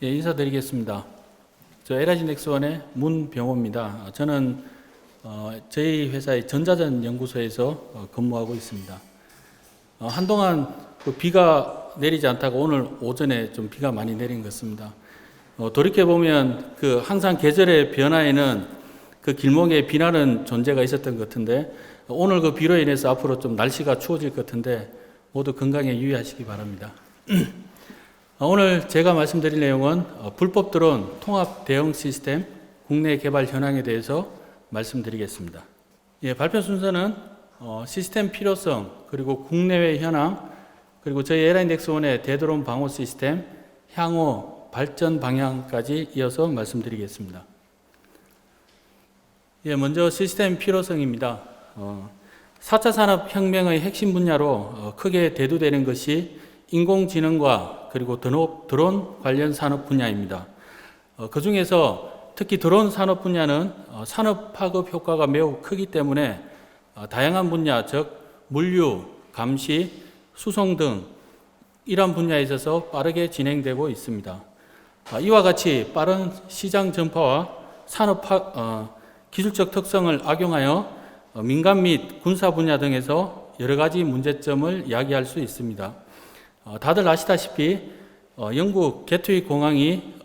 예, 인사드리겠습니다. 저 LIG 넥스원의 문병호입니다. 저는 저희 회사의 전자전 연구소에서 근무하고 있습니다. 한동안 비가 내리지 않다가 오늘 오전에 좀 비가 많이 내린 것 같습니다. 돌이켜보면 항상 계절의 변화에는 그 길목에 비나는 존재가 있었던 것 같은데 오늘 그 비로 인해서 앞으로 좀 날씨가 추워질 것 같은데 모두 건강에 유의하시기 바랍니다. 오늘 제가 말씀드릴 내용은 불법 드론 통합 대응 시스템 국내 개발 현황에 대해서 말씀드리겠습니다. 예, 발표 순서는 시스템 필요성, 그리고 국내외 현황, 그리고 저희 LIG 넥스원의 대드론 방어 시스템 향후 발전 방향까지 이어서 말씀드리겠습니다. 예, 먼저 시스템 필요성입니다. 4차 산업혁명의 핵심 분야로 크게 대두되는 것이 인공지능과 그리고 드론 관련 산업 분야입니다. 그 중에서 특히 드론 산업 분야는 산업 파급 효과가 매우 크기 때문에 다양한 분야, 즉 물류, 감시, 수송 등 이러한 분야에 있어서 빠르게 진행되고 있습니다. 이와 같이 빠른 시장 전파와 산업 기술적 특성을 악용하여 민간 및 군사 분야 등에서 여러 가지 문제점을 야기할 수 있습니다. 다들 아시다시피 영국 게트윅 공항이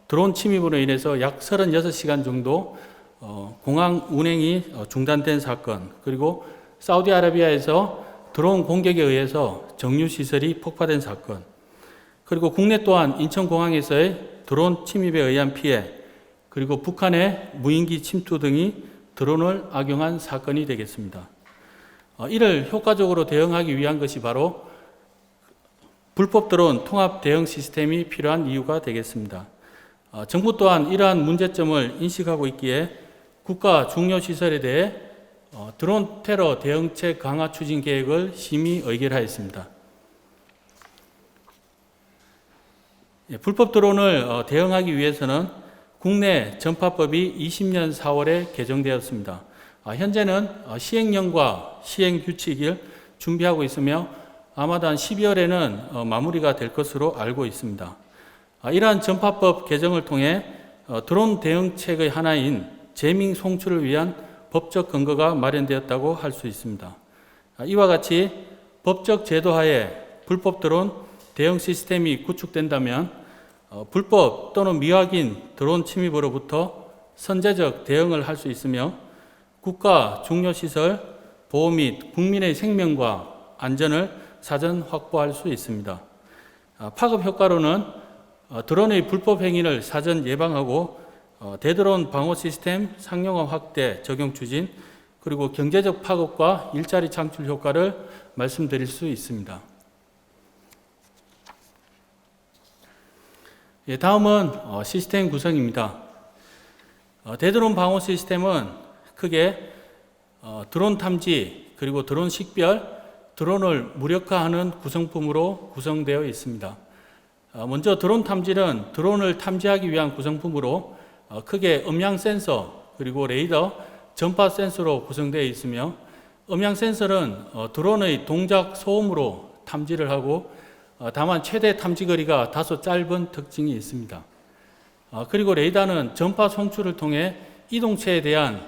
드론 침입으로 인해서 약 36시간 정도 공항 운행이 중단된 사건, 그리고 사우디아라비아에서 드론 공격에 의해서 정유시설이 폭파된 사건, 그리고 국내 또한 인천공항에서의 드론 침입에 의한 피해, 그리고 북한의 무인기 침투 등이 드론을 악용한 사건이 되겠습니다. 이를 효과적으로 대응하기 위한 것이 바로 불법 드론 통합 대응 시스템이 필요한 이유가 되겠습니다. 정부 또한 이러한 문제점을 인식하고 있기에 국가 중요 시설에 대해 드론 테러 대응책 강화 추진 계획을 심의 의결하였습니다. 불법 드론을 대응하기 위해서는 국내 전파법이 20년 4월에 개정되었습니다. 현재는 시행령과 시행 규칙을 준비하고 있으며 아마도 한 12월에는 마무리가 될 것으로 알고 있습니다. 이러한 전파법 개정을 통해 드론 대응책의 하나인 재밍 송출을 위한 법적 근거가 마련되었다고 할 수 있습니다. 이와 같이 법적 제도하에 불법 드론 대응 시스템이 구축된다면 불법 또는 미확인 드론 침입으로부터 선제적 대응을 할 수 있으며 국가 중요시설 보호 및 국민의 생명과 안전을 사전 확보할 수 있습니다. 파급 효과로는 드론의 불법 행위를 사전 예방하고 대드론 방어 시스템 상용화 확대 적용 추진, 그리고 경제적 파급과 일자리 창출 효과를 말씀드릴 수 있습니다. 예, 다음은 시스템 구성입니다. 대드론 방어 시스템은 크게 드론 탐지, 그리고 드론 식별, 드론을 무력화하는 구성품으로 구성되어 있습니다. 먼저 드론 탐지는 드론을 탐지하기 위한 구성품으로 크게 음향 센서, 그리고 레이더, 전파 센서로 구성되어 있으며 음향 센서는 드론의 동작 소음으로 탐지를 하고 다만 최대 탐지 거리가 다소 짧은 특징이 있습니다. 그리고 레이더는 전파 송출을 통해 이동체에 대한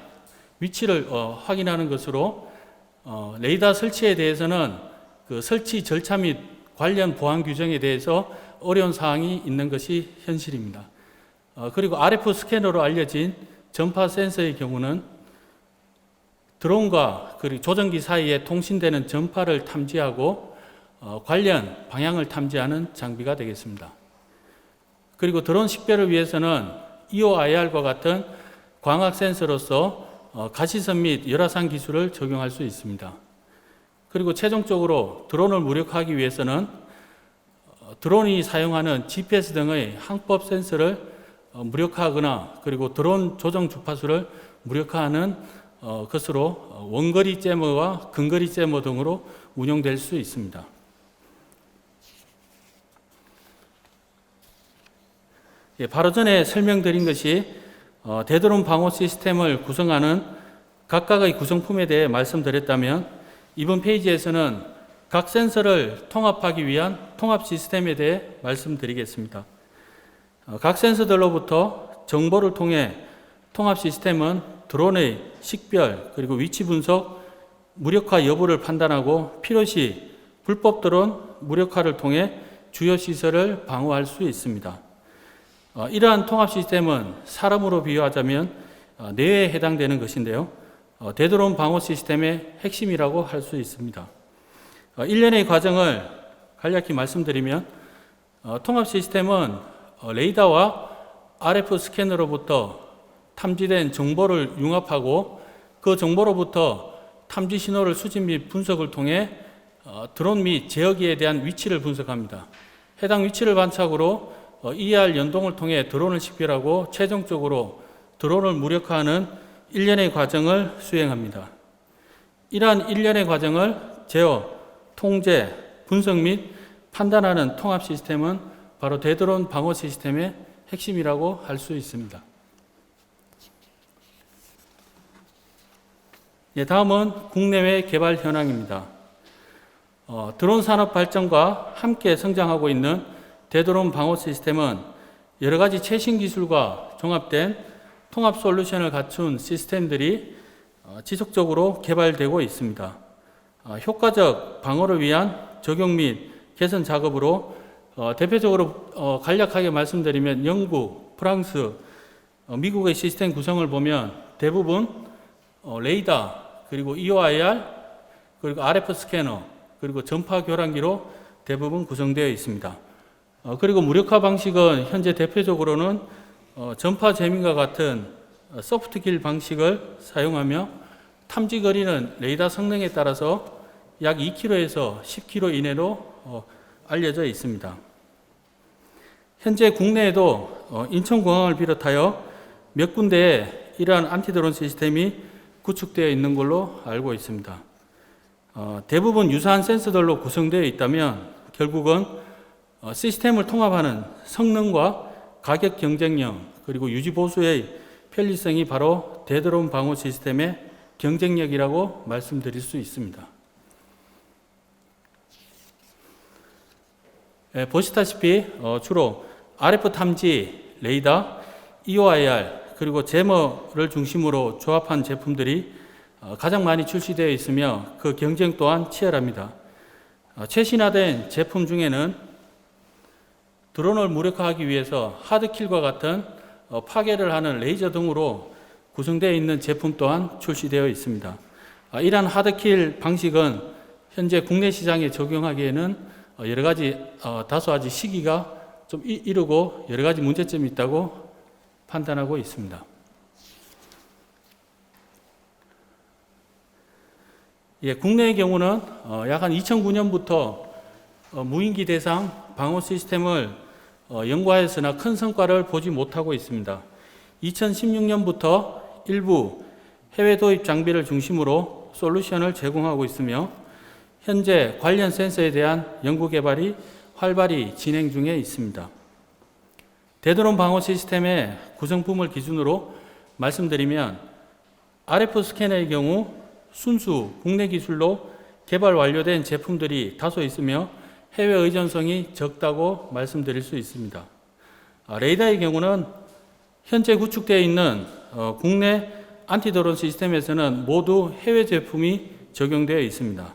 위치를 확인하는 것으로 레이더 설치에 대해서는 그 설치 절차 및 관련 보안 규정에 대해서 어려운 사항이 있는 것이 현실입니다. 그리고 RF 스캐너로 알려진 전파 센서의 경우는 드론과 그리고 조정기 사이에 통신되는 전파를 탐지하고 관련 방향을 탐지하는 장비가 되겠습니다. 그리고 드론 식별을 위해서는 EOIR과 같은 광학 센서로서 가시선 및 열화상 기술을 적용할 수 있습니다. 그리고 최종적으로 드론을 무력화하기 위해서는 드론이 사용하는 GPS 등의 항법 센서를 무력화하거나 그리고 드론 조정 주파수를 무력화하는 것으로 원거리 잼머와 근거리 잼머 등으로 운용될 수 있습니다. 예, 바로 전에 설명드린 것이 대드론 방어 시스템을 구성하는 각각의 구성품에 대해 말씀드렸다면 이번 페이지에서는 각 센서를 통합하기 위한 통합 시스템에 대해 말씀드리겠습니다. 각 센서들로부터 정보를 통해 통합 시스템은 드론의 식별 그리고 위치 분석, 무력화 여부를 판단하고 필요시 불법 드론 무력화를 통해 주요 시설을 방어할 수 있습니다. 이러한 통합 시스템은 사람으로 비유하자면 뇌에 해당되는 것인데요. 대드론 방어 시스템의 핵심이라고 할 수 있습니다. 일련의 과정을 간략히 말씀드리면 통합 시스템은 레이더와 RF 스캐너로부터 탐지된 정보를 융합하고 그 정보로부터 탐지 신호를 수집 및 분석을 통해 드론 및 제어기에 대한 위치를 분석합니다. 해당 위치를 반착으로 ER 연동을 통해 드론을 식별하고 최종적으로 드론을 무력화하는 일련의 과정을 수행합니다. 이러한 일련의 과정을 제어, 통제, 분석 및 판단하는 통합 시스템은 바로 대드론 방어 시스템의 핵심이라고 할 수 있습니다. 다음은 국내외 개발 현황입니다. 드론 산업 발전과 함께 성장하고 있는 대드론 방어 시스템은 여러 가지 최신 기술과 종합된 통합 솔루션을 갖춘 시스템들이 지속적으로 개발되고 있습니다. 효과적 방어를 위한 적용 및 개선 작업으로 대표적으로 간략하게 말씀드리면 영국, 프랑스, 미국의 시스템 구성을 보면 대부분 레이더, 그리고 EOIR, 그리고 RF 스캐너, 그리고 전파 교란기로 대부분 구성되어 있습니다. 그리고 무력화 방식은 현재 대표적으로는 전파 재민과 같은 소프트킬 방식을 사용하며 탐지 거리는 레이더 성능에 따라서 약 2km에서 10km 이내로 알려져 있습니다. 현재 국내에도 인천공항을 비롯하여 몇 군데에 이러한 안티드론 시스템이 구축되어 있는 걸로 알고 있습니다. 대부분 유사한 센서들로 구성되어 있다면 결국은 시스템을 통합하는 성능과 가격 경쟁력 그리고 유지 보수의 편리성이 바로 대드론 방어 시스템의 경쟁력이라고 말씀드릴 수 있습니다. 보시다시피 주로 RF 탐지, 레이더, EOIR 그리고 제머를 중심으로 조합한 제품들이 가장 많이 출시되어 있으며 그 경쟁 또한 치열합니다. 최신화된 제품 중에는 드론을 무력화하기 위해서 하드킬과 같은 파괴를 하는 레이저 등으로 구성되어 있는 제품 또한 출시되어 있습니다. 이러한 하드킬 방식은 현재 국내 시장에 적용하기에는 여러 가지 다소 아직 시기가 좀 이르고 여러 가지 문제점이 있다고 판단하고 있습니다. 국내의 경우는 약 한 2009년부터 무인기 대상 방어 시스템을 연구하였으나 큰 성과를 보지 못하고 있습니다. 2016년부터 일부 해외 도입 장비를 중심으로 솔루션을 제공하고 있으며 현재 관련 센서에 대한 연구 개발이 활발히 진행 중에 있습니다. 대드론 방어 시스템의 구성품을 기준으로 말씀드리면 RF 스캐너의 경우 순수 국내 기술로 개발 완료된 제품들이 다소 있으며 해외 의존성이 적다고 말씀드릴 수 있습니다. 레이더의 경우는 현재 구축되어 있는 국내 안티드론 시스템에서는 모두 해외 제품이 적용되어 있습니다.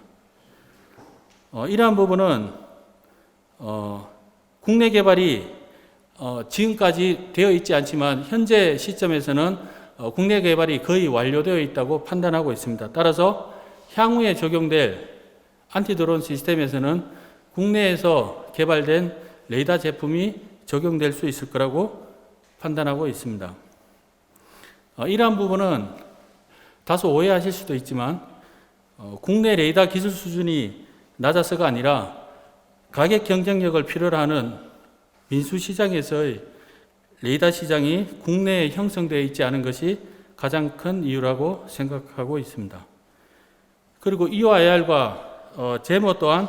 이러한 부분은 국내 개발이 지금까지 되어 있지 않지만 현재 시점에서는 국내 개발이 거의 완료되어 있다고 판단하고 있습니다. 따라서 향후에 적용될 안티드론 시스템에서는 국내에서 개발된 레이더 제품이 적용될 수 있을 거라고 판단하고 있습니다. 이러한 부분은 다소 오해하실 수도 있지만 국내 레이더 기술 수준이 낮아서가 아니라 가격 경쟁력을 필요로 하는 민수시장에서의 레이더 시장이 국내에 형성되어 있지 않은 것이 가장 큰 이유라고 생각하고 있습니다. 그리고 EOIR과 제모 또한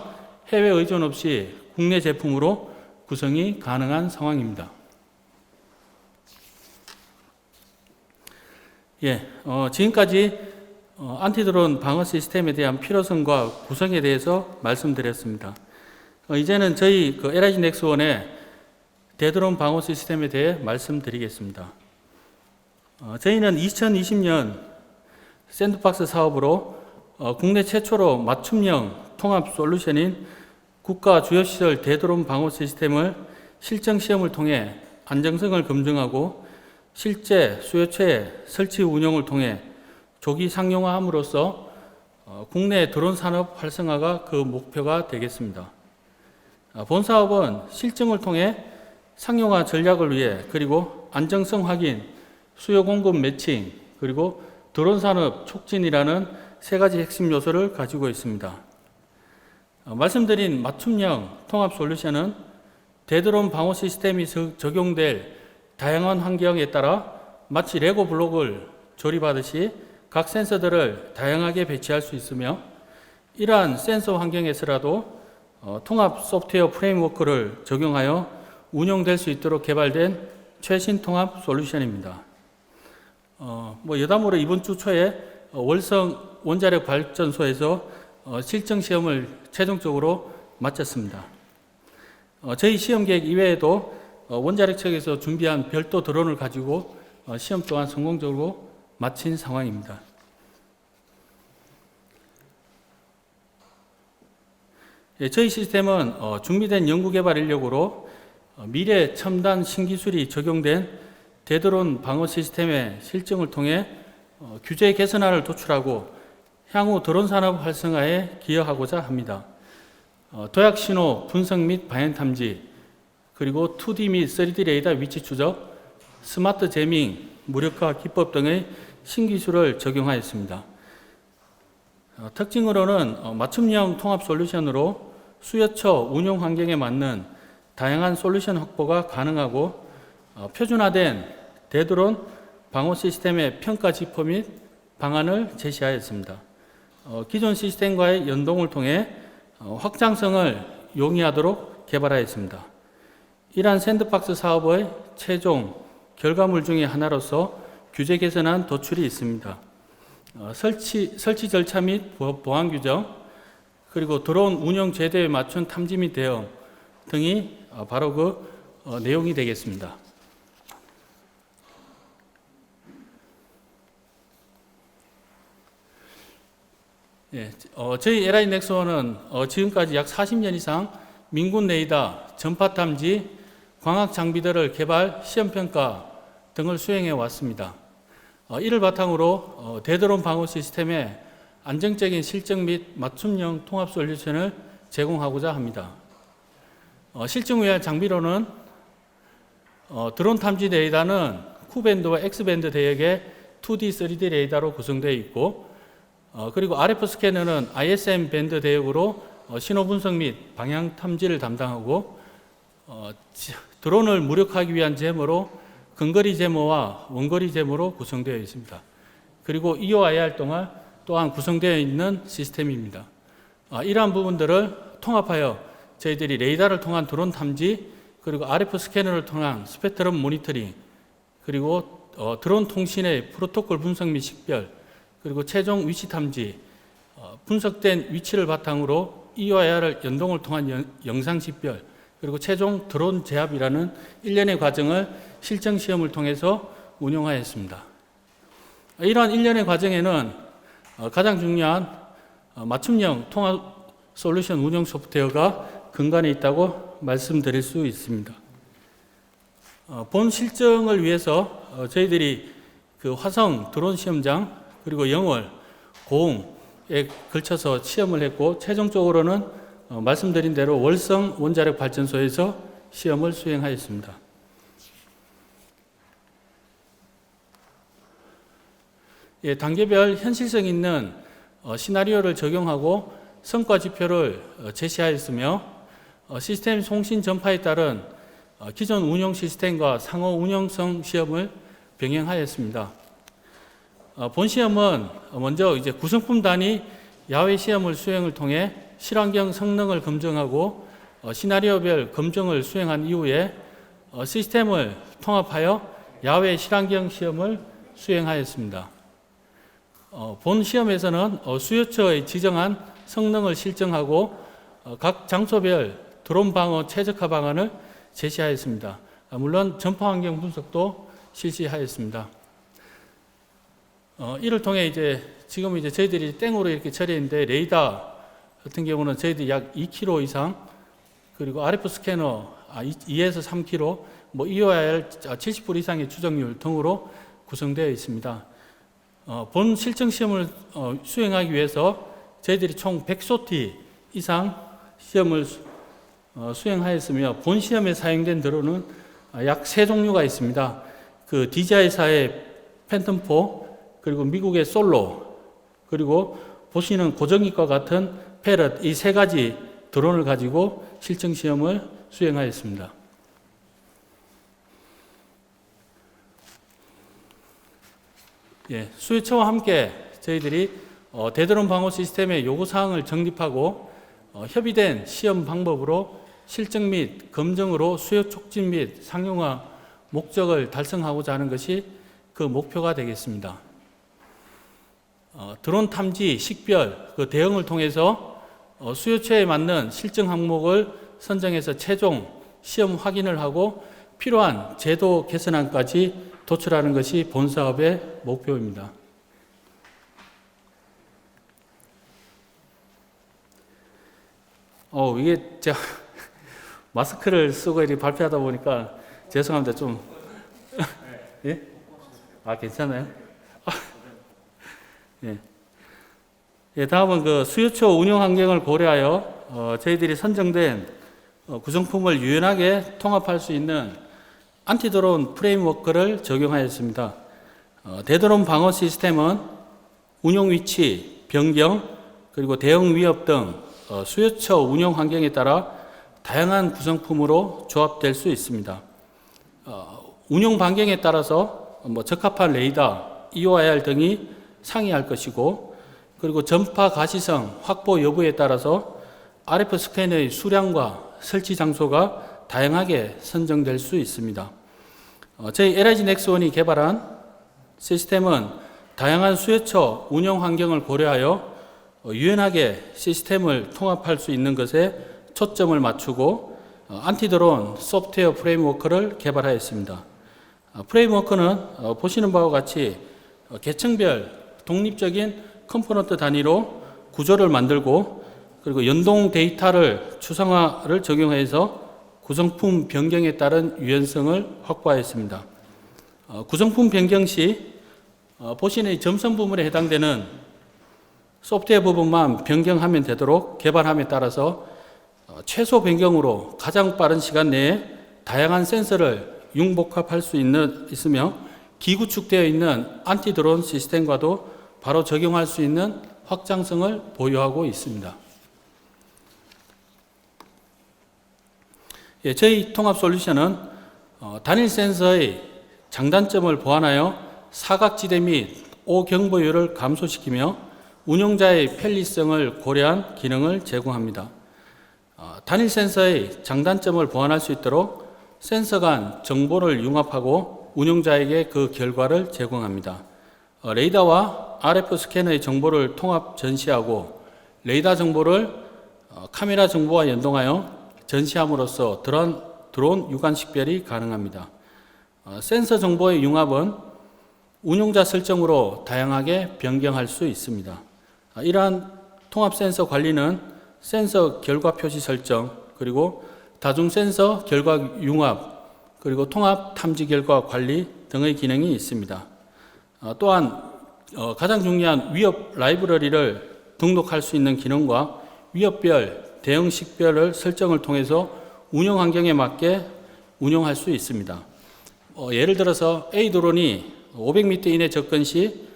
해외 의존 없이 국내 제품으로 구성이 가능한 상황입니다. 지금까지 안티드론 방어 시스템에 대한 필요성과 구성에 대해서 말씀드렸습니다. 이제는 저희 LIG 넥스원의 대드론 방어 시스템에 대해 말씀드리겠습니다. 저희는 2020년 샌드박스 사업으로 국내 최초로 맞춤형 통합 솔루션인 국가 주요시설 대드론 방어 시스템을 실증 시험을 통해 안정성을 검증하고 실제 수요처의 설치 운영을 통해 조기 상용화함으로써 국내 드론 산업 활성화가 그 목표가 되겠습니다. 본 사업은 실증을 통해 상용화 전략을 위해 그리고 안정성 확인, 수요 공급 매칭, 그리고 드론 산업 촉진이라는 세 가지 핵심 요소를 가지고 있습니다. 말씀드린 맞춤형 통합 솔루션은 대드론 방어 시스템이 적용될 다양한 환경에 따라 마치 레고 블록을 조립하듯이 각 센서들을 다양하게 배치할 수 있으며 이러한 센서 환경에서라도 통합 소프트웨어 프레임워크를 적용하여 운용될 수 있도록 개발된 최신 통합 솔루션입니다. 여담으로 이번 주 초에 월성 원자력 발전소에서 실증 시험을 최종적으로 마쳤습니다. 저희 시험 계획 이외에도 원자력 측에서 준비한 별도 드론을 가지고 시험 또한 성공적으로 마친 상황입니다. 저희 시스템은 준비된 연구개발 인력으로 미래 첨단 신기술이 적용된 대드론 방어 시스템의 실증을 통해 규제 개선안을 도출하고 향후 드론 산업 활성화에 기여하고자 합니다. 도약 신호 분석 및 방향 탐지, 그리고 2D 및 3D 레이더 위치 추적, 스마트 제밍, 무력화 기법 등의 신기술을 적용하였습니다. 특징으로는 맞춤형 통합 솔루션으로 수요처 운용 환경에 맞는 다양한 솔루션 확보가 가능하고 표준화된 대드론 방어 시스템의 평가 지표 및 방안을 제시하였습니다. 기존 시스템과의 연동을 통해 확장성을 용이하도록 개발하였습니다. 이러한 샌드박스 사업의 최종 결과물 중에 하나로서 규제 개선안 도출이 있습니다. 설치 절차 및 보안 규정, 그리고 드론 운영 제도에 맞춘 탐지 및 대응 등이 바로 그 내용이 되겠습니다. 저희 LI 넥스원은 지금까지 약 40년 이상 민군 레이더, 전파 탐지, 광학 장비들을 개발, 시험 평가 등을 수행해 왔습니다. 이를 바탕으로 대드론 방어 시스템의 안정적인 실증 및 맞춤형 통합 솔루션을 제공하고자 합니다. 실증 위한 장비로는 드론 탐지 레이더는 Q밴드와 X밴드 대역의 2D, 3D 레이더로 구성되어 있고, 그리고 RF 스캐너는 ISM 밴드 대역으로 신호 분석 및 방향 탐지를 담당하고, 드론을 무력화하기 위한 제모로 근거리 제모와 원거리 제모로 구성되어 있습니다. 그리고 EOIR 또한 구성되어 있는 시스템입니다. 이러한 부분들을 통합하여 저희들이 레이더를 통한 드론 탐지, 그리고 RF 스캐너를 통한 스펙트럼 모니터링, 그리고 드론 통신의 프로토콜 분석 및 식별, 그리고 최종 위치 탐지, 분석된 위치를 바탕으로 EOIR을 연동을 통한 영상 식별, 그리고 최종 드론 제압이라는 일련의 과정을 실증 시험을 통해서 운용하였습니다. 이러한 일련의 과정에는 가장 중요한 맞춤형 통합 솔루션 운영 소프트웨어가 근간에 있다고 말씀드릴 수 있습니다. 본 실증을 위해서 저희들이 그 화성 드론 시험장, 그리고 영월, 고흥에 걸쳐서 시험을 했고, 최종적으로는 말씀드린 대로 월성 원자력 발전소에서 시험을 수행하였습니다. 단계별 현실성 있는 시나리오를 적용하고 성과 지표를 제시하였으며, 시스템 송신 전파에 따른 기존 운영 시스템과 상호 운영성 시험을 병행하였습니다. 본 시험은 먼저 구성품 단위 야외 시험을 수행을 통해 실환경 성능을 검증하고 시나리오별 검증을 수행한 이후에 시스템을 통합하여 야외 실환경 시험을 수행하였습니다. 본 시험에서는 수요처의 지정한 성능을 실증하고 각 장소별 드론 방어 최적화 방안을 제시하였습니다. 물론 전파 환경 분석도 실시하였습니다. 이를 통해 지금 저희들이 땡으로 이렇게 처리했는데, 레이더 같은 경우는 저희들이 약 2km 이상, 그리고 RF 스캐너 2에서 3km, EOIR 70% 이상의 추정률 등으로 구성되어 있습니다. 본 실증 시험을 수행하기 위해서 저희들이 총 100소티 이상 시험을 수행하였으며, 본 시험에 사용된 드론은 약 3종류가 있습니다. 그 DJI사의 팬텀4, 그리고 미국의 솔로, 그리고 보시는 고정익과 같은 패럿, 이 3가지 드론을 가지고 실증 시험을 수행하였습니다. 수요처와 함께 저희들이 대드론 방어 시스템의 요구사항을 정립하고 협의된 시험 방법으로 실증 및 검증으로 수요 촉진 및 상용화 목적을 달성하고자 하는 것이 그 목표가 되겠습니다. 드론 탐지, 식별, 그 대응을 통해서 수요처에 맞는 실증 항목을 선정해서 최종 시험 확인을 하고 필요한 제도 개선안까지 도출하는 것이 본 사업의 목표입니다. 이게 제가 마스크를 쓰고 이렇게 발표하다 보니까 죄송합니다. 좀 예? 괜찮아요? 다음은 그 수요처 운영 환경을 고려하여 저희들이 선정된 구성품을 유연하게 통합할 수 있는 안티드론 프레임워크를 적용하였습니다. 대드론 방어 시스템은 운용 위치, 변경, 그리고 대응 위협 등 수요처 운영 환경에 따라 다양한 구성품으로 조합될 수 있습니다. 운용 반경에 따라서 적합한 레이더, EOIR 등이 상이할 것이고, 그리고 전파 가시성 확보 여부에 따라서 RF 스캐너의 수량과 설치 장소가 다양하게 선정될 수 있습니다. 저희 LIG 넥스원이 개발한 시스템은 다양한 수요처 운영 환경을 고려하여 유연하게 시스템을 통합할 수 있는 것에 초점을 맞추고 안티드론 소프트웨어 프레임워크를 개발하였습니다. 프레임워크는 보시는 바와 같이 계층별 독립적인 컴포넌트 단위로 구조를 만들고, 그리고 연동 데이터를 추상화를 적용해서 구성품 변경에 따른 유연성을 확보하였습니다. 구성품 변경 시 보시는 점선 부분에 해당되는 소프트웨어 부분만 변경하면 되도록 개발함에 따라서 최소 변경으로 가장 빠른 시간 내에 다양한 센서를 융복합할 수 있으며, 기구축되어 있는 안티드론 시스템과도 바로 적용할 수 있는 확장성을 보유하고 있습니다. 저희 통합 솔루션은 단일 센서의 장단점을 보완하여 사각지대 및 오경보율을 감소시키며 운용자의 편리성을 고려한 기능을 제공합니다. 단일 센서의 장단점을 보완할 수 있도록 센서 간 정보를 융합하고 운용자에게 그 결과를 제공합니다. 레이더와 RF 스캐너의 정보를 통합 전시하고, 레이더 정보를 카메라 정보와 연동하여 전시함으로써 드론 육안 식별이 가능합니다. 센서 정보의 융합은 운용자 설정으로 다양하게 변경할 수 있습니다. 이러한 통합 센서 관리는 센서 결과 표시 설정, 그리고 다중 센서 결과 융합, 그리고 통합 탐지 결과 관리 등의 기능이 있습니다. 또한 가장 중요한 위협 라이브러리를 등록할 수 있는 기능과 위협별, 대응 식별을 설정을 통해서 운영 환경에 맞게 운영할 수 있습니다. 예를 들어서 A 드론이 500m 이내 접근 시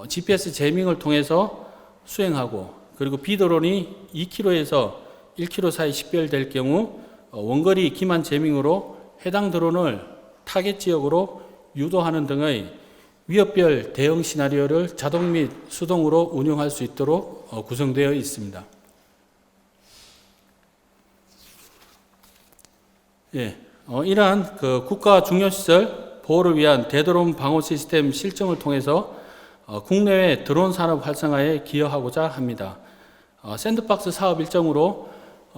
GPS 제밍을 통해서 수행하고, 그리고 B 드론이 2km에서 1km 사이 식별될 경우 원거리 기만 제밍으로 해당 드론을 타겟 지역으로 유도하는 등의 위협별 대응 시나리오를 자동 및 수동으로 운영할 수 있도록 구성되어 있습니다. 이러한 국가 중요시설 보호를 위한 대드론 방어 시스템 실증을 통해서 국내외 드론 산업 활성화에 기여하고자 합니다. 샌드박스 사업 일정으로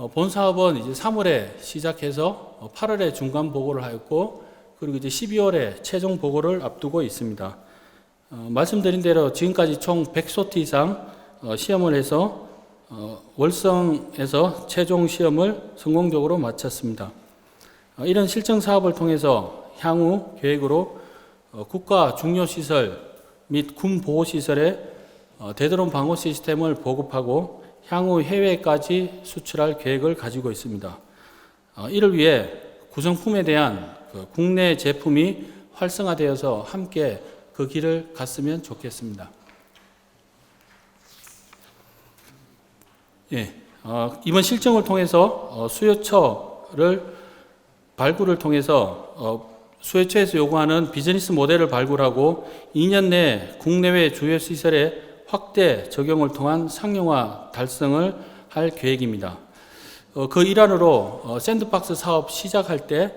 본 사업은 이제 3월에 시작해서 8월에 중간 보고를 하였고, 그리고 이제 12월에 최종 보고를 앞두고 있습니다. 말씀드린 대로 지금까지 총 100소트 이상 시험을 해서 월성에서 최종 시험을 성공적으로 마쳤습니다. 이런 실증 사업을 통해서 향후 계획으로 국가 중요시설 및 군 보호시설에 대드론 방어 시스템을 보급하고 향후 해외까지 수출할 계획을 가지고 있습니다. 이를 위해 구성품에 대한 국내 제품이 활성화되어서 함께 그 길을 갔으면 좋겠습니다. 예, 이번 실증을 통해서 수요처를 발굴을 통해서 수요처에서 요구하는 비즈니스 모델을 발굴하고 2년 내 국내외 주요 시설의 확대 적용을 통한 상용화 달성을 할 계획입니다. 그 일환으로 샌드박스 사업 시작할 때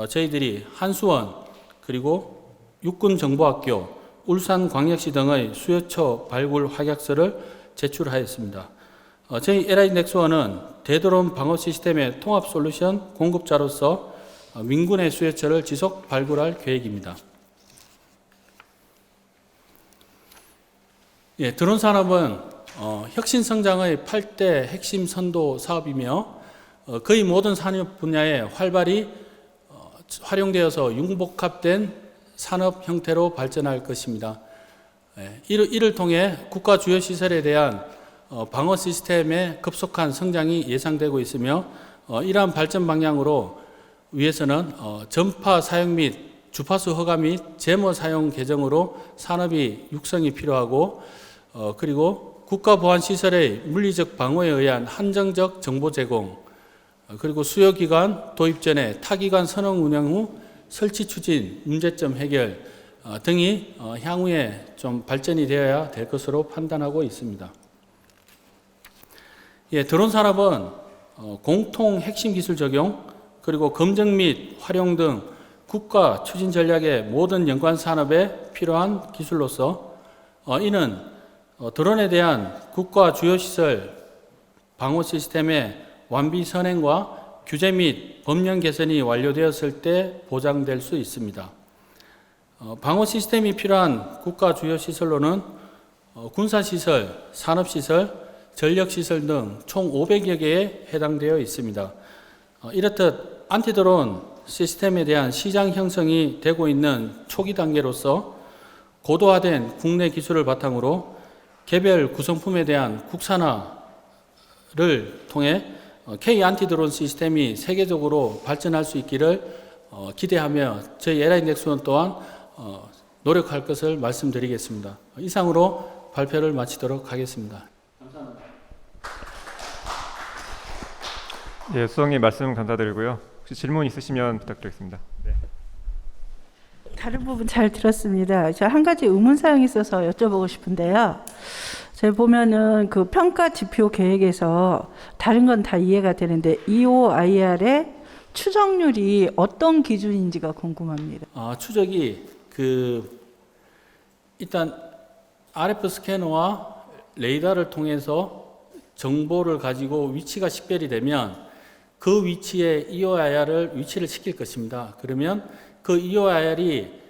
저희들이 한수원 그리고 육군정보학교, 울산광역시 등의 수요처 발굴 확약서를 제출하였습니다. 저희 LI 넥스원은 대드론 방어 시스템의 통합 솔루션 공급자로서 민군의 수요처를 지속 발굴할 계획입니다. 예, 드론 산업은 혁신 성장의 8대 핵심 선도 사업이며 거의 모든 산업 분야에 활발히 활용되어서 융복합된 산업 형태로 발전할 것입니다. 예, 이를 통해 국가 주요 시설에 대한 방어 시스템의 급속한 성장이 예상되고 있으며 이러한 발전 방향으로 위해서는 전파 사용 및 주파수 허가 및 제모 사용 개정으로 산업이 육성이 필요하고 그리고 국가 보안 시설의 물리적 방어에 의한 한정적 정보 제공 그리고 수요기관 도입 전에 타기관 선언 운영 후 설치 추진, 문제점 해결 등이 향후에 좀 발전이 되어야 될 것으로 판단하고 있습니다. 예, 드론 산업은 공통 핵심 기술 적용 그리고 검증 및 활용 등 국가 추진 전략의 모든 연관 산업에 필요한 기술로서 이는 드론에 대한 국가 주요 시설 방어 시스템의 완비 선행과 규제 및 법령 개선이 완료되었을 때 보장될 수 있습니다. 방어 시스템이 필요한 국가 주요 시설로는 군사시설, 산업시설, 전력시설 등 총 500여 개에 해당되어 있습니다. 이렇듯 안티드론 시스템에 대한 시장 형성이 되고 있는 초기 단계로서 고도화된 국내 기술을 바탕으로 개별 구성품에 대한 국산화를 통해 K 안티드론 시스템이 세계적으로 발전할 수 있기를 기대하며 저희 LI 넥스원 또한 노력할 것을 말씀드리겠습니다. 이상으로 발표를 마치도록 하겠습니다. 감사합니다. 예, 수석님 말씀 감사드리고요. 혹시 질문 있으시면 부탁드리겠습니다. 네. 다른 부분 잘 들었습니다. 저 한 가지 의문사항이 있어서 여쭤보고 싶은데요. 제가 보면은 그 평가 지표 계획에서 다른 건 다 이해가 되는데 EOIR의 추정률이 어떤 기준인지가 궁금합니다. 추적이 일단 RF 스캐너와 레이더를 통해서 정보를 가지고 위치가 식별이 되면 그 위치에 EOIR을 위치를 시킬 것입니다. 그러면 그 EOIR이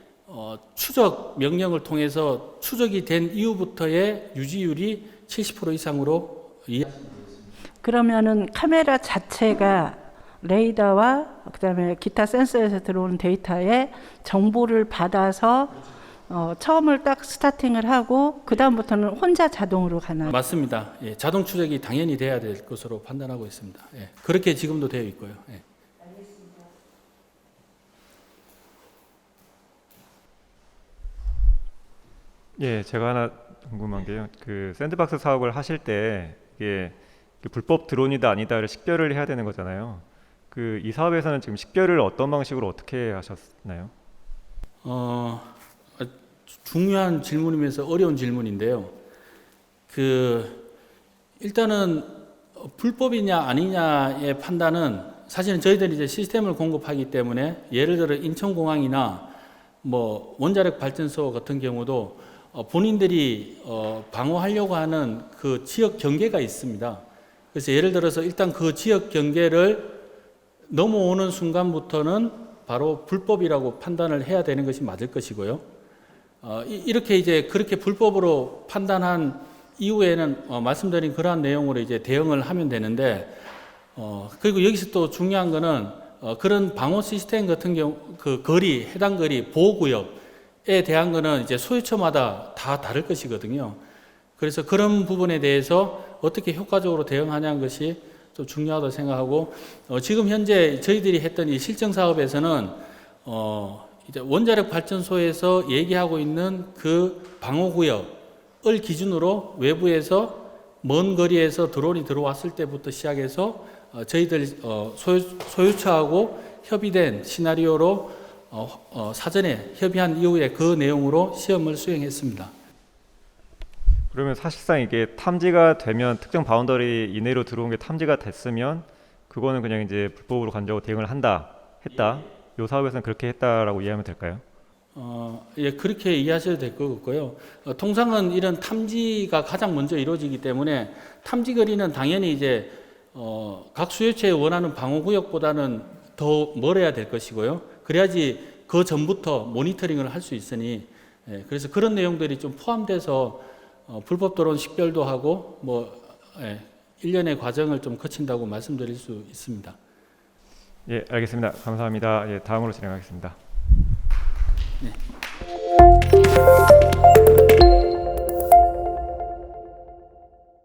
추적 명령을 통해서 추적이 된 이후부터의 유지율이 70% 이상으로 그러면은 카메라 자체가 레이더와 그다음에 기타 센서에서 들어오는 데이터에 정보를 받아서 처음을 딱 스타팅을 하고 그 다음부터는 혼자 자동으로 가나요? 맞습니다. 예, 자동 추적이 당연히 돼야 될 것으로 판단하고 있습니다. 예, 그렇게 지금도 되어 있고요. 예. 예, 제가 하나 궁금한 게요. 그 샌드박스 사업을 하실 때 이게 불법 드론이다 아니다를 식별을 해야 되는 거잖아요. 이 사업에서는 지금 식별을 어떤 방식으로 어떻게 하셨나요? 중요한 질문이면서 어려운 질문인데요. 일단은 불법이냐 아니냐의 판단은 사실은 저희들이 이제 시스템을 공급하기 때문에 예를 들어 인천공항이나 뭐 원자력 발전소 같은 경우도 본인들이 방어하려고 하는 그 지역 경계가 있습니다. 그래서 예를 들어서 일단 그 지역 경계를 넘어오는 순간부터는 바로 불법이라고 판단을 해야 되는 것이 맞을 것이고요. 이렇게 이제 그렇게 불법으로 판단한 이후에는 말씀드린 그러한 내용으로 이제 대응을 하면 되는데, 그리고 여기서 또 중요한 거는 그런 방호 시스템 같은 경우 그 거리, 해당 거리, 보호구역에 대한 거는 이제 소유처마다 다 다를 것이거든요. 그래서 그런 부분에 대해서 어떻게 효과적으로 대응하냐는 것이 좀 중요하다고 생각하고, 지금 현재 저희들이 했던 이 실증 사업에서는 이제 원자력 발전소에서 얘기하고 있는 그 방호구역을 기준으로 외부에서 먼 거리에서 드론이 들어왔을 때부터 시작해서 저희들 소유처하고 협의된 시나리오로 사전에 협의한 이후에 그 내용으로 시험을 수행했습니다. 그러면 사실상 이게 탐지가 되면 특정 바운더리 이내로 들어온 게 탐지가 됐으면 그거는 그냥 이제 불법으로 간주하고 대응을 했다. 이 사업에서는 그렇게 했다라고 이해하면 될까요? 예, 그렇게 이해하셔도 될 것 같고요. 통상은 이런 탐지가 가장 먼저 이루어지기 때문에 탐지 거리는 당연히 이제 각 수요체에 원하는 방호구역보다는 더 멀어야 될 것이고요. 그래야지 그 전부터 모니터링을 할 수 있으니, 그래서 그런 내용들이 좀 포함돼서 불법 드론 식별도 하고 일련의 과정을 좀 거친다고 말씀드릴 수 있습니다. 예, 알겠습니다. 감사합니다. 예, 다음으로 진행하겠습니다. 네.